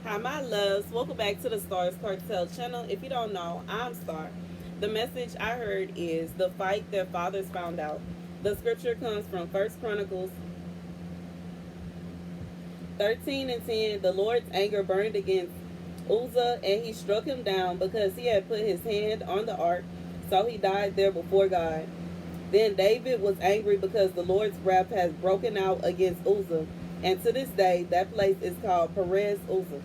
Hi, my loves. Welcome back to the Starscartel channel. If you don't know, I'm Star. The message I heard is the fight their fathers found out. The scripture comes from First Chronicles 13 and 10. The Lord's anger burned against Uzzah, and he struck him down because he had put his hand on the ark, so he died there before God. Then David was angry because the Lord's wrath has broken out against Uzzah, and to this day that place is called Perez Uzzah.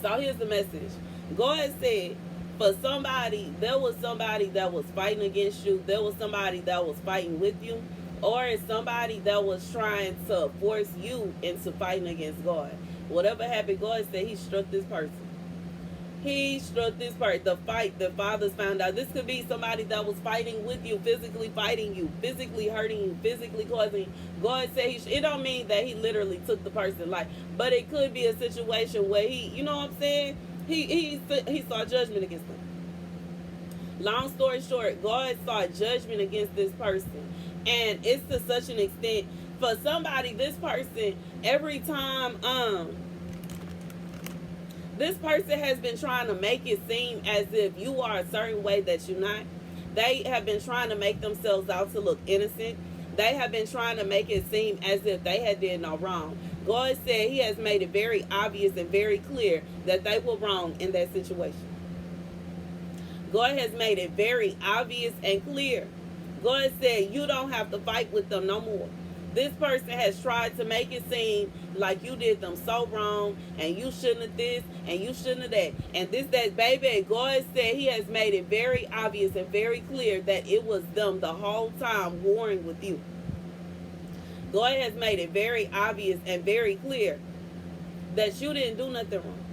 So here's the message. God said, for somebody, there was somebody that was fighting against you. There was somebody that was fighting with you. Or it's somebody that was trying to force you into fighting against God. Whatever happened, God said he struck this person. He struck this part. The fight the fathers found out. This could be somebody that was fighting with you, physically fighting you, physically hurting you, physically causing. God said it don't mean that he literally took the person's life, but it could be a situation where he, you know what I'm saying? He saw judgment against them. Long story short, God saw judgment against this person, and it's to such an extent for somebody. This person, every time this person has been trying to make it seem as if you are a certain way that you're not. They have been trying to make themselves out to look innocent. They have been trying to make it seem as if they had did no wrong. God said he has made it very obvious and very clear that they were wrong in that situation. God has made it very obvious and clear. God said you don't have to fight with them no more. This person has tried to make it seem like you did them so wrong, and you shouldn't have this, and you shouldn't have that, and this, that, baby. God said he has made it very obvious and very clear that it was them the whole time warring with you. God has made it very obvious and very clear that you didn't do nothing wrong.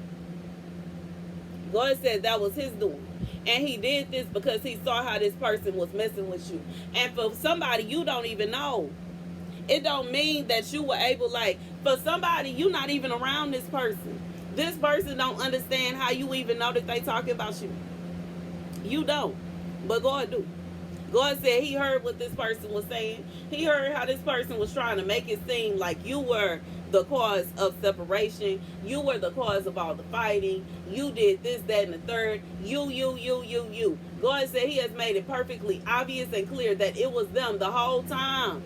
God said that was his doing. And he did this because he saw how this person was messing with you. And for somebody you don't even know, it don't mean that you were able, like, for somebody, you not even around this person. This person don't understand how you even know that they talking about you. You don't. But God do. God said he heard what this person was saying. He heard how this person was trying to make it seem like you were the cause of separation. You were the cause of all the fighting. You did this, that, and the third. You. God said he has made it perfectly obvious and clear that it was them the whole time.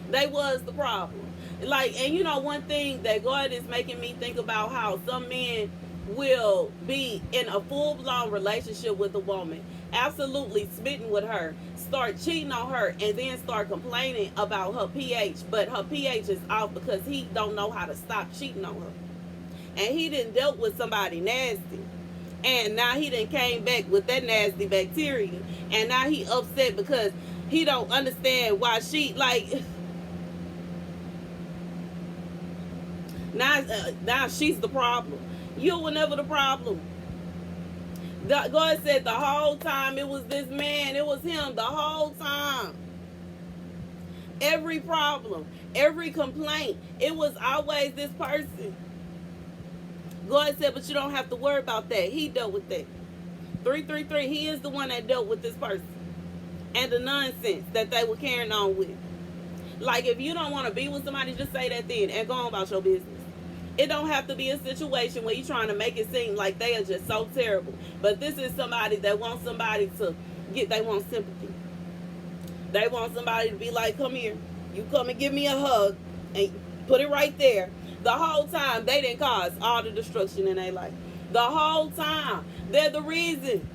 They was the problem. Like, and you know, one thing that God is making me think about, how some men will be in a full-blown relationship with a woman, absolutely smitten with her, start cheating on her, and then start complaining about her pH, but her pH is off because he don't know how to stop cheating on her. And he didn't dealt with somebody nasty, and now he done came back with that nasty bacteria, and now he upset because he don't understand why she, like, now she's the problem. You were never the problem. God said the whole time it was this man, it was him the whole time. Every problem, every complaint, it was always this person. God said, but you don't have to worry about that. He dealt with that. 333, he is the one that dealt with this person and the nonsense that they were carrying on with. Like, if you don't want to be with somebody, just say that then and go on about your business. It don't have to be a situation where you're trying to make it seem like they are just so terrible. But this is somebody that wants somebody to get, they want sympathy. They want somebody to be like, come here. You come and give me a hug and put it right there. The whole time they didn't cause all the destruction in their life. The whole time. They're the reason.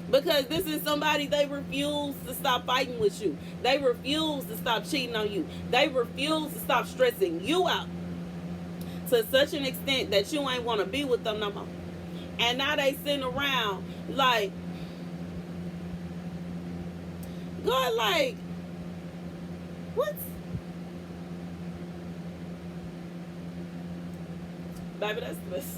Because this is somebody, they refuse to stop fighting with you. They refuse to stop cheating on you. They refuse to stop stressing you out to such an extent that you ain't want to be with them no more. And now they sitting around like, God, like, what? Baby, that's the message.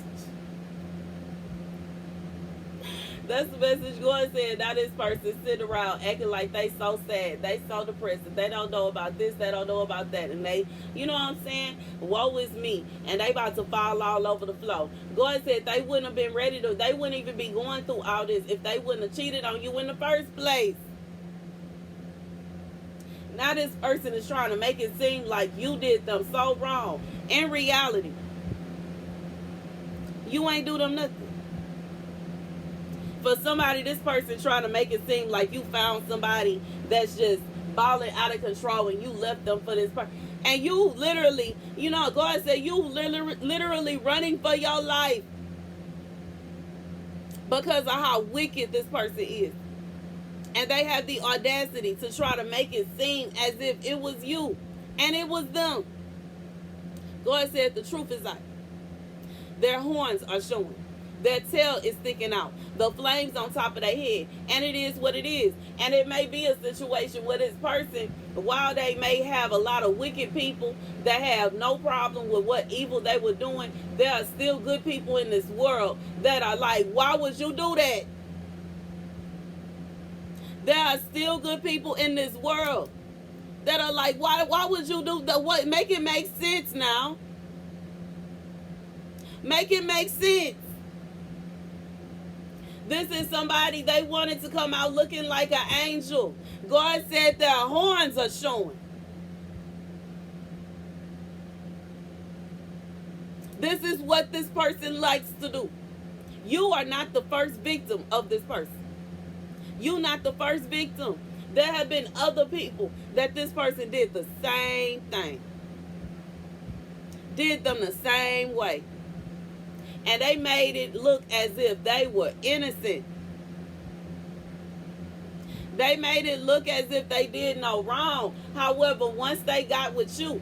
That's the message. God said, now this person sitting around acting like they so sad, they so depressed, they don't know about this, they don't know about that, and they, you know what I'm saying? Woe is me, and they about to fall all over the floor. God said they wouldn't have been ready to, they wouldn't even be going through all this if they wouldn't have cheated on you in the first place. Now this person is trying to make it seem like you did them so wrong. In reality, you ain't do them nothing. For somebody, this person trying to make it seem like you found somebody that's just balling out of control and you left them for this person. And you literally, God said you literally running for your life because of how wicked this person is. And they have the audacity to try to make it seem as if it was you and it was them. God said the truth is out. Their horns are showing. Their tail is sticking out. The flames on top of their head. And it is what it is. And it may be a situation where this person, while they may have a lot of wicked people that have no problem with what evil they were doing, there are still good people in this world that are like, why would you do that? There are still good people in this world that are like, why would you do that? What? Make it make sense now. Make it make sense. This is somebody, they wanted to come out looking like an angel. God said their horns are showing. This is what this person likes to do. You are not the first victim of this person. You're not the first victim. There have been other people that this person did the same thing. Did them the same way. And they made it look as if they were innocent. They made it look as if they did no wrong. However, once they got with you,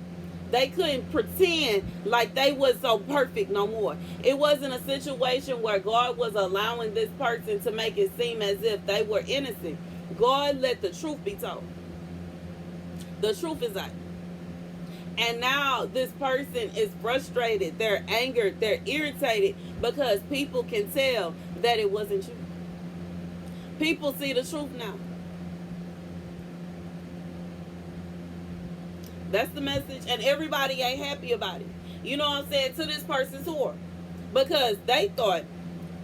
they couldn't pretend like they was so perfect no more. It wasn't a situation where God was allowing this person to make it seem as if they were innocent. God let the truth be told. The truth is out. And now this person is frustrated. They're angered. They're irritated because people can tell that it wasn't you. People see the truth now. That's the message. And everybody ain't happy about it. You know what I'm saying? To this person's whore. Because they thought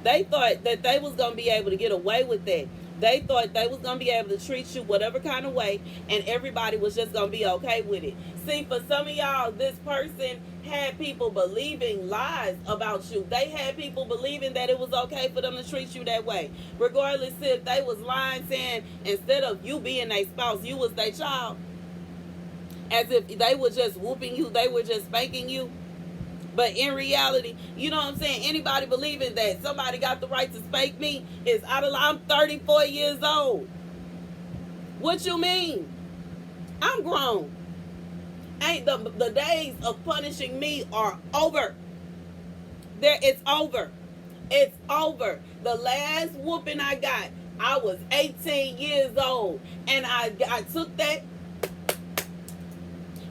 that they was going to be able to get away with that. They thought they was going to be able to treat you whatever kind of way, and everybody was just going to be okay with it. See, for some of y'all, this person had people believing lies about you. They had people believing that it was okay for them to treat you that way. Regardless if they was lying, saying instead of you being their spouse, you was their child. As if they were just whooping you, they were just spanking you. But in reality, you know what I'm saying? Anybody believing that somebody got the right to spank me is out of line. I'm 34 years old. What you mean? I'm grown. Ain't the days of punishing me are over. It's over. It's over. The last whooping I got, I was 18 years old. And I took that.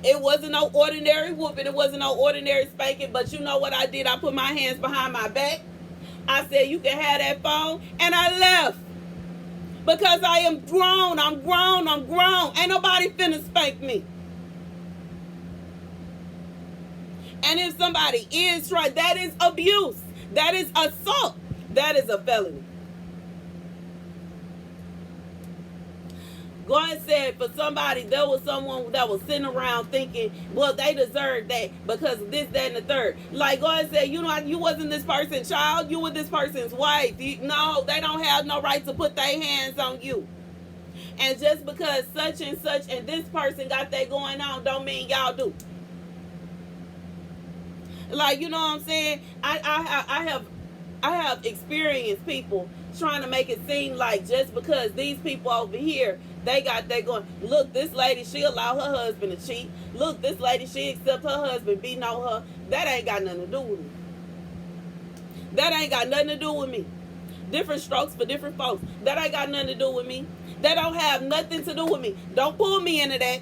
It wasn't no ordinary whooping. It wasn't no ordinary spanking. But you know what I did? I put my hands behind my back. I said, you can have that phone. And I left. Because I am grown. I'm grown. I'm grown. Ain't nobody finna spank me. And if somebody is trying, that is abuse. That is assault. That is a felony. God said for somebody, there was someone that was sitting around thinking, well, they deserve that because of this, that, and the third. Like God said, you know, you wasn't this person's child. You were this person's wife. No, they don't have no right to put their hands on you. And just because such and such and this person got that going on don't mean y'all do. Like, you know what I'm saying? I have experienced people trying to make it seem like just because these people over here, they got that going. Look, this lady, she allowed her husband to cheat. Look, this lady, she accept her husband beating on her. That ain't got nothing to do with me. That ain't got nothing to do with me. Different strokes for different folks. That ain't got nothing to do with me. That don't have nothing to do with me. Don't pull me into that.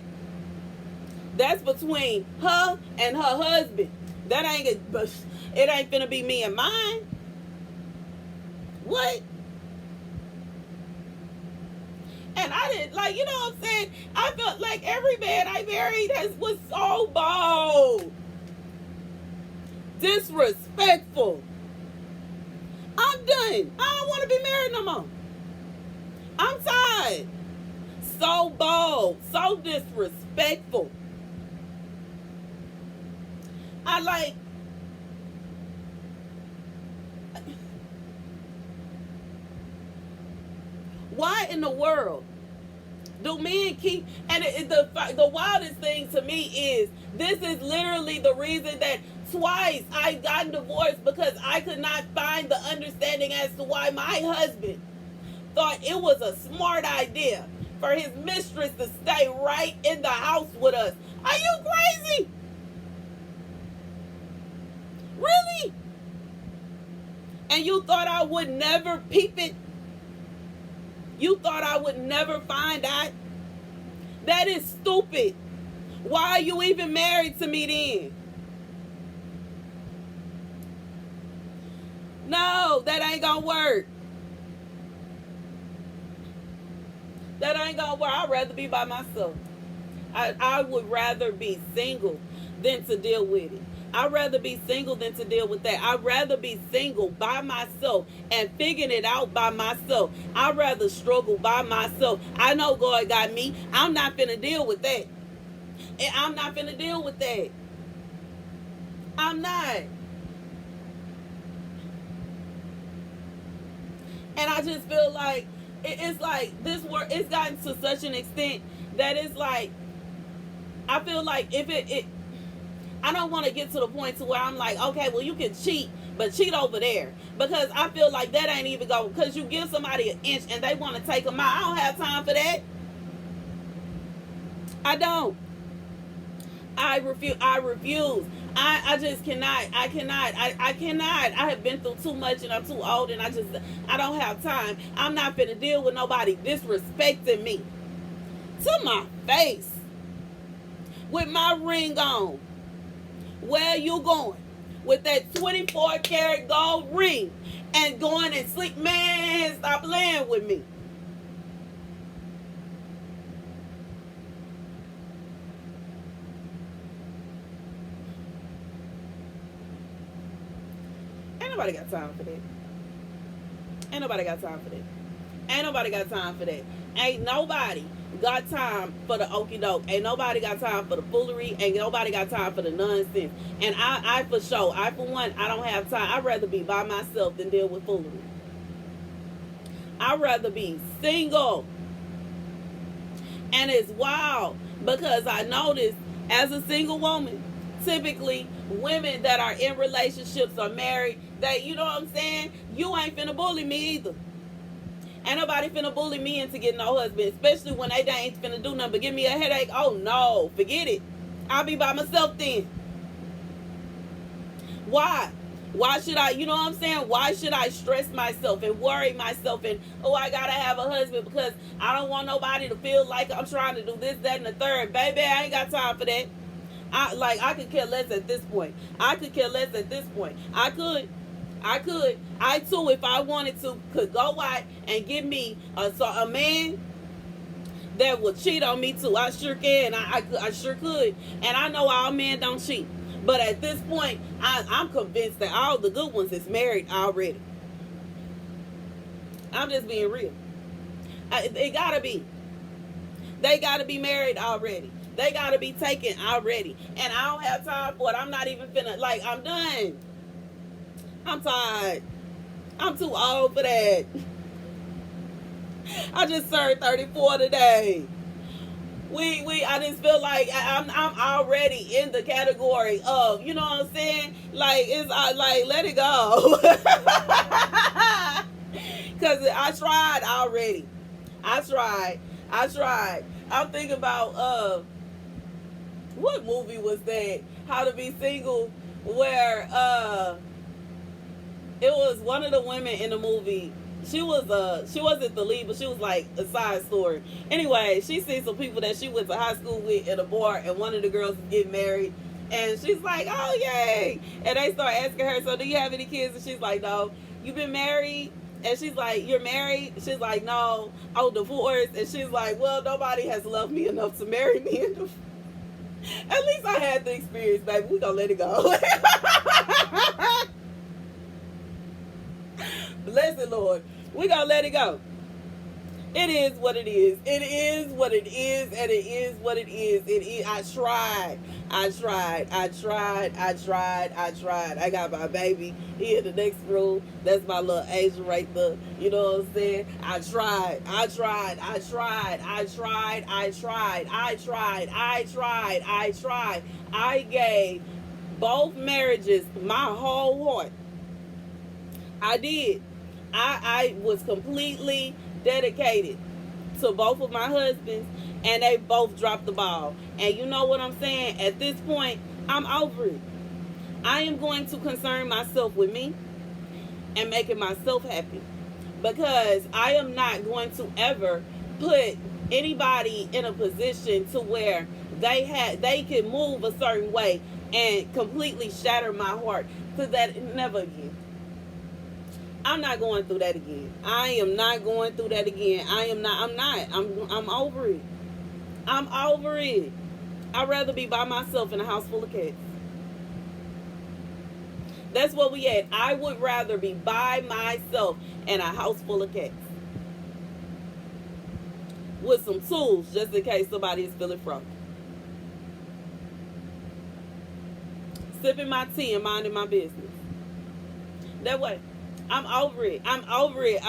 That's between her and her husband. That ain't, it ain't finna be me and mine. What? And I didn't, like, you know what I'm saying? I felt like every man I married was so bold. Disrespectful. I'm done. I don't want to be married no more. I'm tired. So bold. So disrespectful. I like, why in the world do men keep, and the wildest thing to me is, this is literally the reason that twice I got divorced, because I could not find the understanding as to why my husband thought it was a smart idea for his mistress to stay right in the house with us. Are you crazy? Really? And you thought I would never peep it? You thought I would never find out? That is stupid. Why are you even married to me then? No, that ain't gonna work. That ain't gonna work. I'd rather be by myself. I would rather be single than to deal with it. I'd rather be single than to deal with that. I'd rather be single by myself and figuring it out by myself. I'd rather struggle by myself. I know God got me. I'm not finna deal with that. And I'm not finna deal with that. I'm not. And I just feel like it's like this work, it's gotten to such an extent that it's like, I feel like if it I don't want to get to the point to where I'm like, okay, well, you can cheat, but cheat over there. Because I feel like that ain't even going, because you give somebody an inch and they want to take them out. I don't have time for that. I don't. I refuse. I just cannot. I cannot. I cannot. I have been through too much and I'm too old and I don't have time. I'm not finna deal with nobody disrespecting me to my face with my ring on. Where you going with that 24-karat gold ring and going and sleep? Man, stop playing with me. Ain't nobody got time for that. Ain't nobody got time for that. Ain't nobody got time for that. Ain't nobody got time for the okie doke. Ain't nobody got time for the foolery. Ain't nobody got time for the nonsense. And I for sure, I for one, I don't have time. I'd rather be by myself than deal with foolery. I'd rather be single. And it's wild because I noticed as a single woman, typically women that are in relationships or married, that, you know what I'm saying, you ain't finna bully me either. Ain't nobody finna bully me into getting no husband, especially when they ain't finna do nothing but give me a headache. Oh no, forget it. I'll be by myself then. Why? Why should I, you know what I'm saying? Why should I stress myself and worry myself and, oh, I gotta have a husband because I don't want nobody to feel like I'm trying to do this, that, and the third. Baby, I ain't got time for that. I could care less at this point. I too, if I wanted to, could go out and give me a man that would cheat on me too. I sure can. I sure could. And I know all men don't cheat. But at this point, I'm convinced that all the good ones is married already. I'm just being real. They gotta be. They gotta be married already. They gotta be taken already. And I don't have time for it. I'm not even finna, like, I'm done. I'm tired. I'm too old for that. I just turned 34 today. I just feel like I'm already in the category of, you know what I'm saying? Like, it's like, let it go. Because I tried already. I tried. I'm thinking about, what movie was that? How to Be Single, where, it was one of the women in the movie. She wasn't the lead, but she was like a side story. Anyway, she seen some people that she went to high school with at a bar, and one of the girls was getting married. And she's like, oh, yay. And they start asking her, so do you have any kids? And she's like, no. You been married? And she's like, you're married? She's like, no. Oh, divorced? And she's like, well, nobody has loved me enough to marry me. At least I had the experience, baby. We gonna let it go. Bless it, Lord. We gonna let it go. It is what it is. It is what it is, and it is what it is. I I tried. I got my baby here in the next room. That's my little angel right there. You know what I'm saying? I tried. I gave both marriages my whole heart. I did. I was completely dedicated to both of my husbands, and they both dropped the ball. And you know what I'm saying? At this point, I'm over it. I am going to concern myself with me and making myself happy, because I am not going to ever put anybody in a position to where they can move a certain way and completely shatter my heart. To that, never again. I'm not going through that again. I am not going through that again. I'm over it. I'm over it. I'd rather be by myself in a house full of cats. That's what we at. I would rather be by myself in a house full of cats, with some tools just in case somebody is feeling froggy. Sipping my tea and minding my business. That way. I'm over it. I'm over it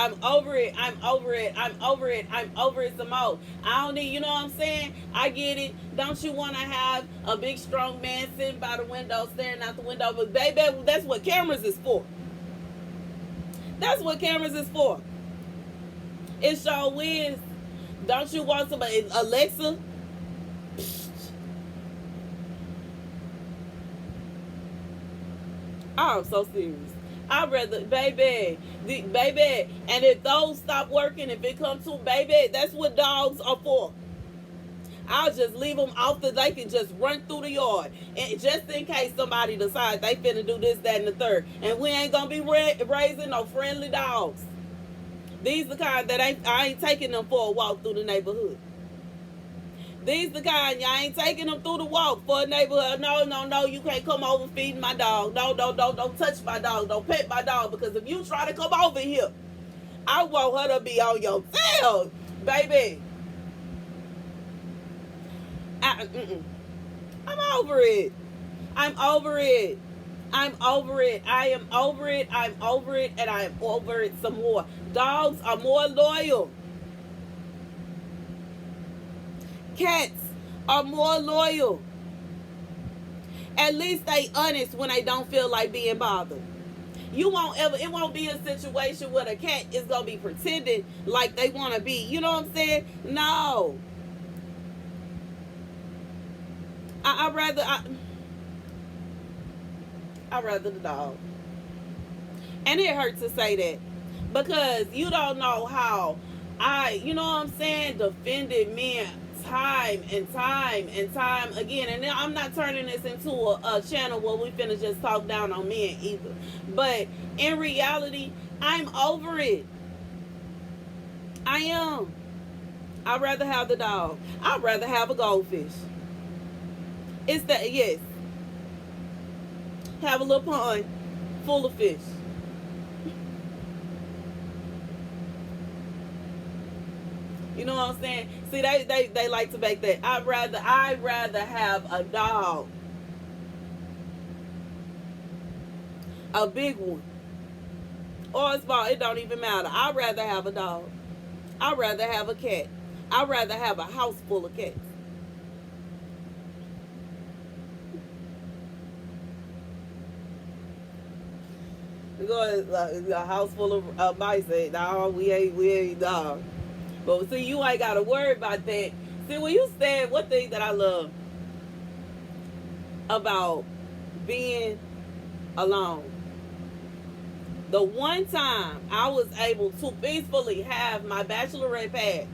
some more. I don't need, you know what I'm saying? I get it. Don't you want to have a big, strong man sitting by the window, staring out the window? But baby, that's what cameras is for. That's what cameras is for. It sure is. Don't you want somebody, Alexa? I'm so serious. I'd rather, baby, and if those stop working, if it comes to, baby, that's what dogs are for. I'll just leave them off they can just run through the yard. And just in case somebody decides they finna do this, that, and the third. And we ain't gonna be raising no friendly dogs. These the kind that I ain't taking them for a walk through the neighborhood. These the kind, y'all ain't taking them through the walk for a neighborhood. No, you can't come over feeding my dog. No, don't touch my dog. Don't pet my dog, because if you try to come over here, I want her to be on your tail, baby. I'm over it. I'm over it. I am over it. I'm over it, and I am over it some more. Dogs are more loyal. Cats are more loyal. At least they honest when they don't feel like being bothered. It won't be a situation where the cat is going to be pretending like they want to be. You know what I'm saying? No. I'd rather the dog. And it hurts to say that, because you don't know how you know what I'm saying, defended men time and time again. And now I'm not turning this into a channel where we finna just talk down on men either. But in reality, I'm over it. I am. I'd rather have the dog. I'd rather have a goldfish. It's that, yes. Have a little pond full of fish. You know what I'm saying? See, they like to make that. I'd rather have a dog. A big one. Or a small. It don't even matter. I'd rather have a dog. I'd rather have a cat. I'd rather have a house full of cats. A house full of mice. No, we ain't dog. But see, you ain't got to worry about that. See, when you said, one thing that I love about being alone, the one time I was able to peacefully have my bachelorette pad,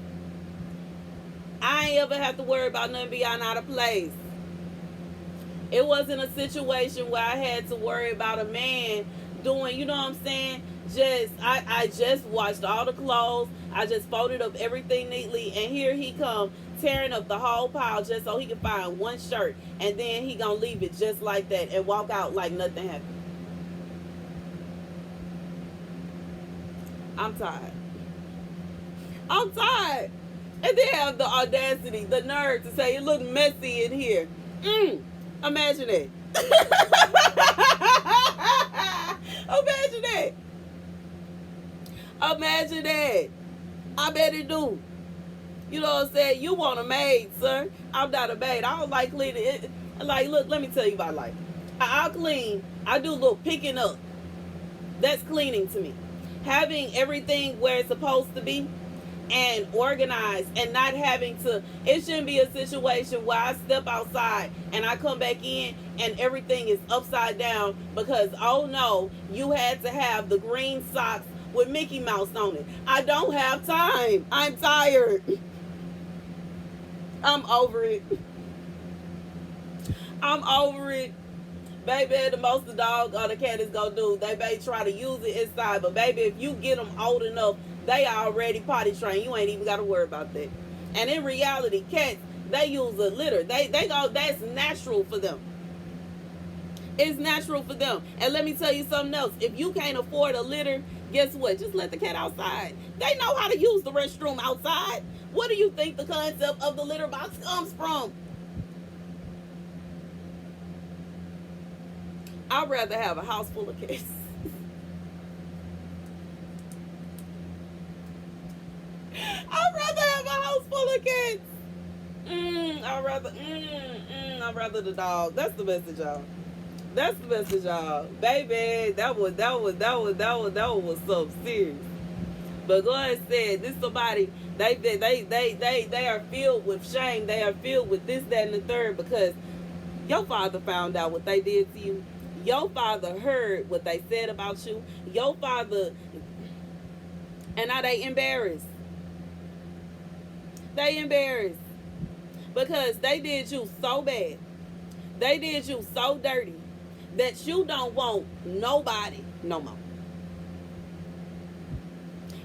I ain't ever have to worry about nothing being out of place. It wasn't a situation where I had to worry about a man doing, you know what I'm saying? I just washed all the clothes. I just folded up everything neatly, and here he come tearing up the whole pile just so he can find one shirt, and then he gonna leave it just like that and walk out like nothing happened. I'm tired. And they have the audacity, the nerve to say it look messy in here. Imagine that. Imagine that. Imagine that. I bet it do. You know what I'm saying? You want a maid, sir. I'm not a maid. I don't like cleaning it. Like, look, let me tell you about life. I'll clean. I do a little picking up. That's cleaning to me. Having everything where it's supposed to be and organized and not having to, it shouldn't be a situation where I step outside and I come back in and everything is upside down because, oh no, you had to have the green socks with Mickey Mouse on it. I don't have time. I'm tired. I'm over it. I'm over it. Baby, the most the dog or the cat is gonna do, they may try to use it inside, but baby, if you get them old enough, they already potty trained. You ain't even gotta worry about that. And in reality, cats, they use a litter. They go, that's natural for them. It's natural for them. And let me tell you something else. If you can't afford a litter, guess what? Just let the cat outside. They know how to use the restroom outside. What do you think the concept of the litter box comes from? I'd rather have a house full of cats. I'd rather have a house full of cats. I'd rather the dog. That's the message, y'all. That's the message, y'all. Baby, that was something serious. But God said, this somebody, they are filled with shame. They are filled with this, that, and the third because your father found out what they did to you. Your father heard what they said about you. Your father, and now they embarrassed. They embarrassed because they did you so bad. They did you so dirty that you don't want nobody no more.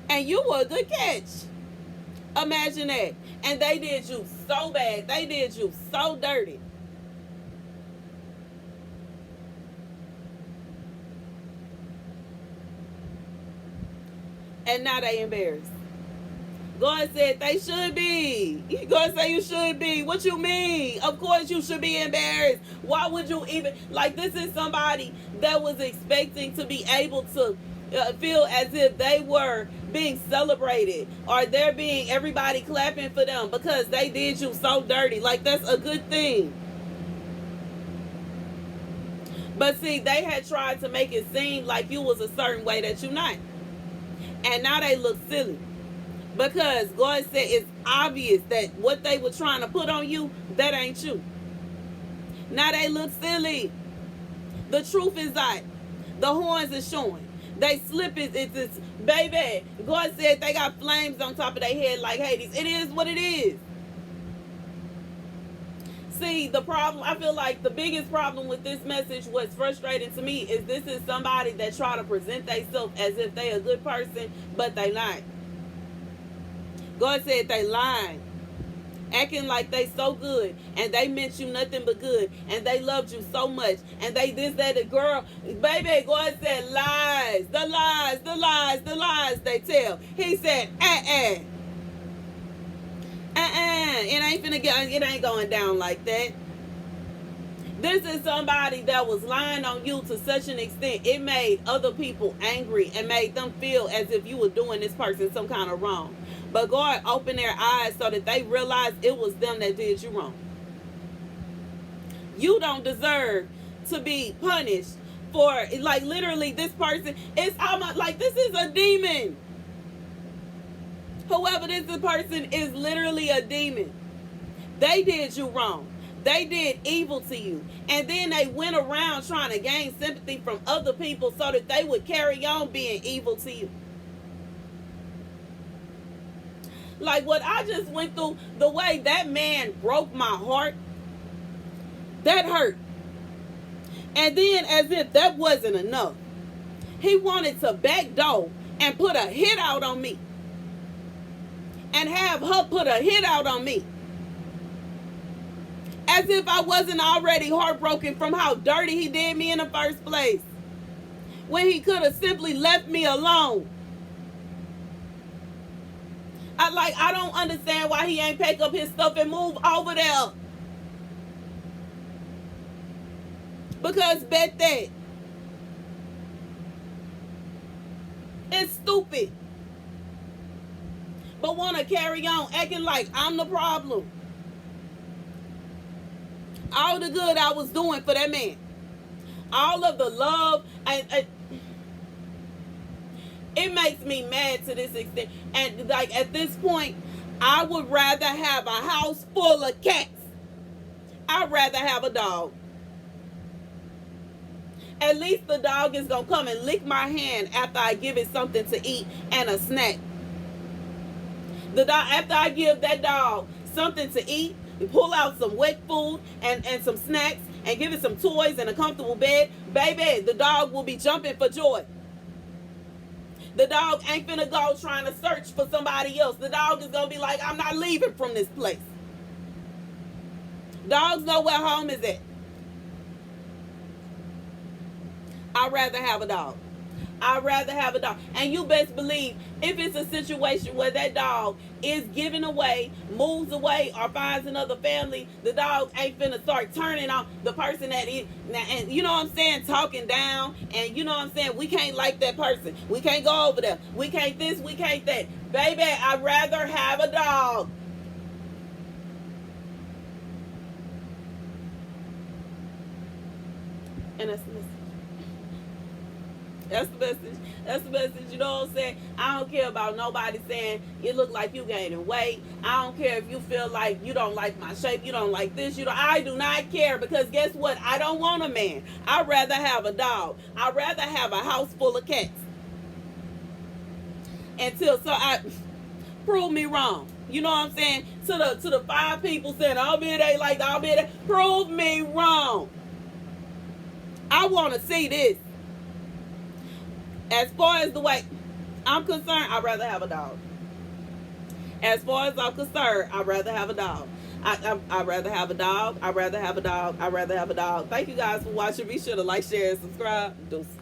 And you were a good catch. Imagine that. And they did you so bad. They did you so dirty. And now they embarrassed. God said they should be. God said you should be. What you mean? Of course you should be embarrassed. Why would you even, like, this is somebody that was expecting to be able to feel as if they were being celebrated or they're being, everybody clapping for them because they did you so dirty. Like, that's a good thing. But see, they had tried to make it seem like you was a certain way that you're not. And now they look silly. Because God said it's obvious that what they were trying to put on you, that ain't you. Now they look silly. The truth is out. The horns are showing. They slip it's baby. God said they got flames on top of their head like Hades. It is what it is. See, the problem, I feel like the biggest problem with this message, what's frustrating to me, is this is somebody that try to present themselves as if they a good person, but they not. God said they lying, acting like they so good, and they meant you nothing but good, and they loved you so much, and they this, that, the girl, baby, God said lies, the lies, the lies, the lies they tell. He said, it ain't going down like that. This is somebody that was lying on you to such an extent, it made other people angry and made them feel as if you were doing this person some kind of wrong. But God opened their eyes so that they realized it was them that did you wrong. You don't deserve to be punished for, like, literally this person, it's almost like this is a demon. Whoever this person is literally a demon. They did you wrong. They did evil to you. And then they went around trying to gain sympathy from other people so that they would carry on being evil to you. Like what I just went through, the way that man broke my heart, that hurt. And then as if that wasn't enough, he wanted to backdoor and put a hit out on me. And have her put a hit out on me. As if I wasn't already heartbroken from how dirty he did me in the first place. When he could have simply left me alone. I don't understand why he ain't pack up his stuff and move over there. Because bet that. It's stupid. But want to carry on acting like I'm the problem. All the good I was doing for that man. All of the love. It makes me mad to this extent. And like at this point, I would rather have a house full of cats. I'd rather have a dog. At least the dog is going to come and lick my hand after I give it something to eat and a snack. The dog, after I give that dog something to eat, pull out some wet food and some snacks and give it some toys and a comfortable bed, baby, the dog will be jumping for joy. The dog ain't finna go trying to search for somebody else. The dog is going to be like, I'm not leaving from this place. Dogs know where home is at. I'd rather have a dog. I'd rather have a dog. And you best believe if it's a situation where that dog is given away, moves away, or finds another family, the dog ain't finna start turning on the person that is. And you know what I'm saying? Talking down. And you know what I'm saying? We can't like that person. We can't go over there. We can't this. We can't that. Baby, I'd rather have a dog. And that's the message. That's the message. That's the message. You know what I'm saying? I don't care about nobody saying you look like you gaining weight. I don't care if you feel like you don't like my shape. You don't like this. I do not care, because guess what? I don't want a man. I'd rather have a dog. I'd rather have a house full of cats. Prove me wrong. You know what I'm saying? To the 5 people saying, I'll be there like I'll be there. Prove me wrong. I want to see this. As far as the way I'm concerned, I'd rather have a dog. As far as I'm concerned, I'd rather have a dog. I'd rather have a dog. I'd rather have a dog. I'd rather have a dog. Thank you guys for watching. Be sure to like, share, and subscribe. Deuces.